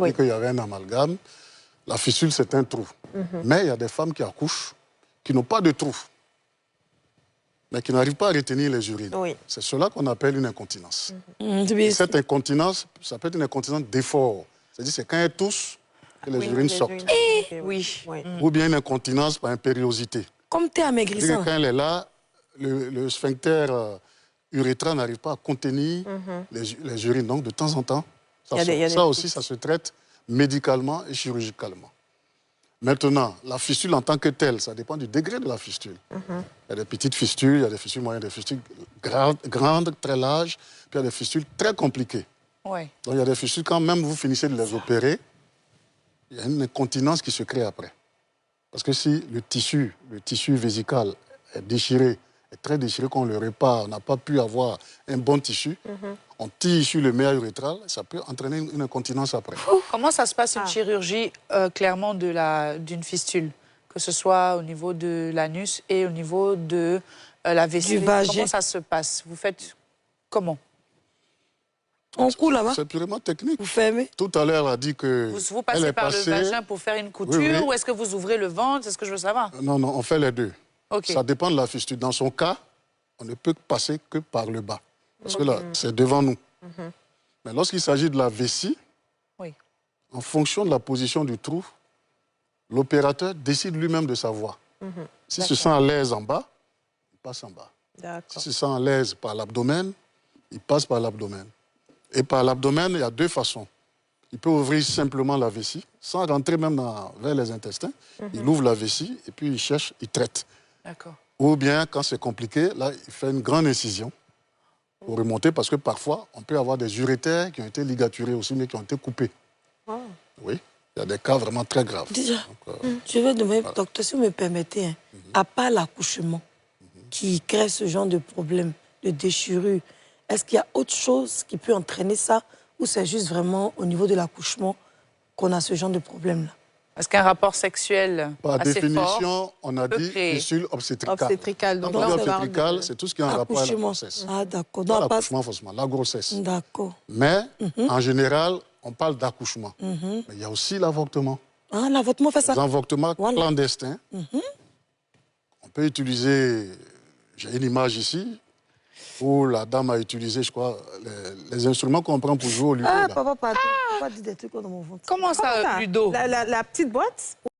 dit qu'il y avait un amalgame. La fistule, c'est un trou. Mais il y a des femmes qui accouchent, qui n'ont pas de trou, mais qui n'arrivent pas à retenir les urines. C'est cela qu'on appelle une incontinence. Et cette incontinence, ça peut être une incontinence d'effort. C'est-à-dire c'est quand elles toussent que les urines sortent. Ou bien une incontinence par impériosité. Comme t'es amaigrissant. Quand elle est là, le sphincter urétral n'arrive pas à contenir les urines. Donc de temps en temps, ça aussi, ça se traite médicalement et chirurgicalement. Maintenant, la fistule en tant que telle, ça dépend du degré de la fistule. Il y a des petites fistules, il y a des fistules moyennes, des fistules grandes, très larges, puis il y a des fistules très compliquées. Donc il y a des fistules, quand même vous finissez de les opérer, il y a une incontinence qui se crée après. Parce que si le tissu vésical est déchiré, est très déchiré, qu'on le répare, on n'a pas pu avoir un bon tissu, on tire sur le méa urétral, ça peut entraîner une incontinence après. Comment ça se passe une chirurgie clairement d'une fistule? Que ce soit au niveau de l'anus et au niveau de la vessie. Comment ça se passe? Vous faites comment? On coud là-bas? C'est purement technique. Vous fermez? Tout à l'heure, elle a dit que... Vous passez par le vagin pour faire une couture ou est-ce que vous ouvrez le ventre? C'est ce que je veux savoir. Non, on fait les deux. Ça dépend de la fistule. Dans son cas, on ne peut passer que par le bas. Parce que là, c'est devant nous. Mais lorsqu'il s'agit de la vessie, en fonction de la position du trou, l'opérateur décide lui-même de sa voie. S'il se sent à l'aise en bas, il passe en bas. S'il se sent à l'aise par l'abdomen, il passe par l'abdomen. Et par l'abdomen, il y a deux façons. Il peut ouvrir simplement la vessie, sans rentrer même vers les intestins. Il ouvre la vessie et puis il cherche, il traite. Ou bien, quand c'est compliqué, là, il fait une grande incision pour remonter, parce que parfois, on peut avoir des urétères qui ont été ligaturés aussi, mais qui ont été coupés. Oui, il y a des cas vraiment très graves. Déjà, je vais demander, docteur, si vous me permettez, à part l'accouchement qui crée ce genre de problème, de déchirure, est-ce qu'il y a autre chose qui peut entraîner ça, ou c'est juste vraiment au niveau de l'accouchement qu'on a ce genre de problème-là? Est-ce qu'un rapport sexuel par assez définition, fort on a dit fistule obstétricale. Donc obstétricale, c'est tout ce qui est en rapport avec la grossesse. D'accord. Pas l'accouchement, forcément, la grossesse. D'accord. Mais, en général, on parle d'accouchement. Mais il y a aussi l'avortement. Ah, l'avortement fait ça? L'avortement clandestin. On peut utiliser, j'ai une image ici, où la dame a utilisé, je crois, les instruments qu'on prend pour jouer au ludo. Ah, papa, pas dit des trucs dans mon ventre. Comment ça, ludo? La petite boîte?